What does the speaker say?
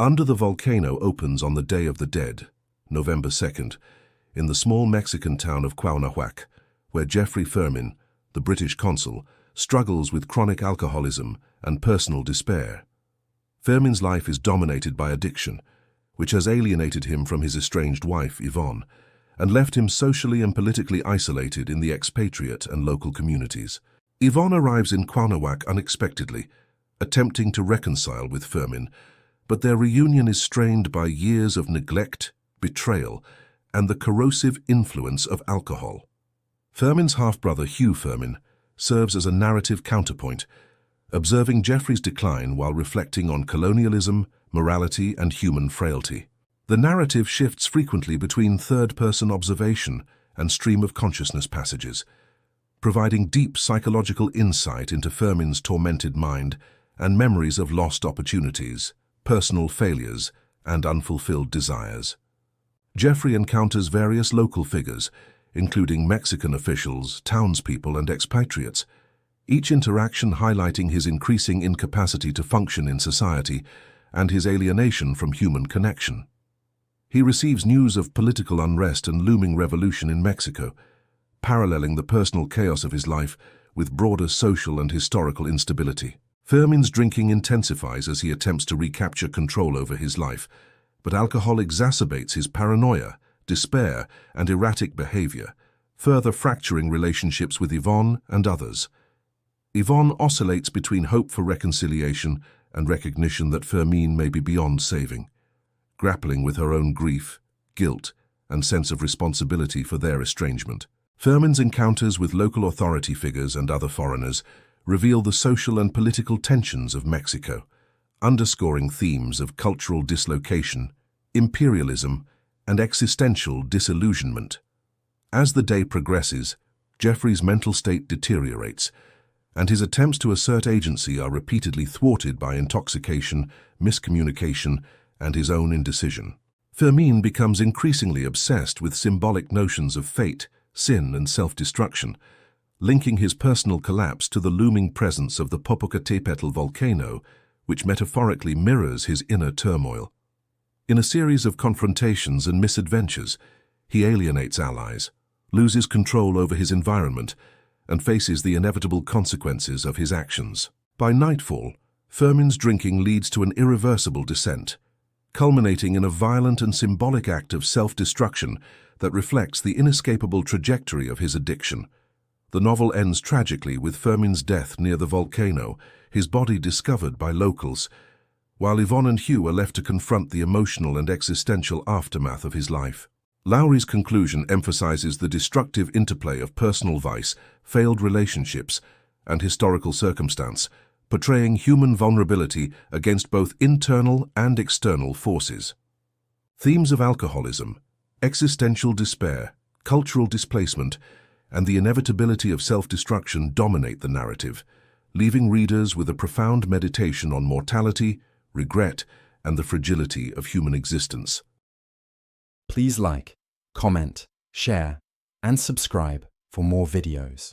Under the Volcano opens on the Day of the Dead, November 2nd, in the small Mexican town of Cuauhnahuac, where Jeffrey Firmin, the British consul, struggles with chronic alcoholism and personal despair. Firmin's life is dominated by addiction, which has alienated him from his estranged wife, Yvonne, and left him socially and politically isolated in the expatriate and local communities. Yvonne arrives in Cuauhnahuac unexpectedly, attempting to reconcile with Firmin, but their reunion is strained by years of neglect, betrayal, and the corrosive influence of alcohol. Firmin's half-brother Hugh Firmin serves as a narrative counterpoint, observing Jeffrey's decline while reflecting on colonialism, morality, and human frailty. The narrative shifts frequently between third-person observation and stream-of-consciousness passages, providing deep psychological insight into Firmin's tormented mind and memories of lost opportunities, personal failures, and unfulfilled desires. Jeffrey encounters various local figures, including Mexican officials, townspeople, and expatriates, each interaction highlighting his increasing incapacity to function in society and his alienation from human connection. He receives news of political unrest and looming revolution in Mexico, paralleling the personal chaos of his life with broader social and historical instability. Firmin's drinking intensifies as he attempts to recapture control over his life, but alcohol exacerbates his paranoia, despair, and erratic behavior, further fracturing relationships with Yvonne and others. Yvonne oscillates between hope for reconciliation and recognition that Firmin may be beyond saving, grappling with her own grief, guilt, and sense of responsibility for their estrangement. Firmin's encounters with local authority figures and other foreigners reveal the social and political tensions of Mexico, underscoring themes of cultural dislocation, imperialism, and existential disillusionment. As the day progresses, Jeffrey's mental state deteriorates, and his attempts to assert agency are repeatedly thwarted by intoxication, miscommunication, and his own indecision. Firmin becomes increasingly obsessed with symbolic notions of fate, sin, and self-destruction, linking his personal collapse to the looming presence of the Popocatépetl volcano, which metaphorically mirrors his inner turmoil. In a series of confrontations and misadventures, he alienates allies, loses control over his environment, and faces the inevitable consequences of his actions. By nightfall, Firmin's drinking leads to an irreversible descent, culminating in a violent and symbolic act of self-destruction that reflects the inescapable trajectory of his addiction. The novel ends tragically with Firmin's death near the volcano, his body discovered by locals, while Yvonne and Hugh are left to confront the emotional and existential aftermath of his life. Lowry's conclusion emphasizes the destructive interplay of personal vice, failed relationships, and historical circumstance, portraying human vulnerability against both internal and external forces. Themes of alcoholism, existential despair, cultural displacement, and the inevitability of self-destruction dominate the narrative, leaving readers with a profound meditation on mortality, regret, and the fragility of human existence. Please like, comment, share, and subscribe for more videos.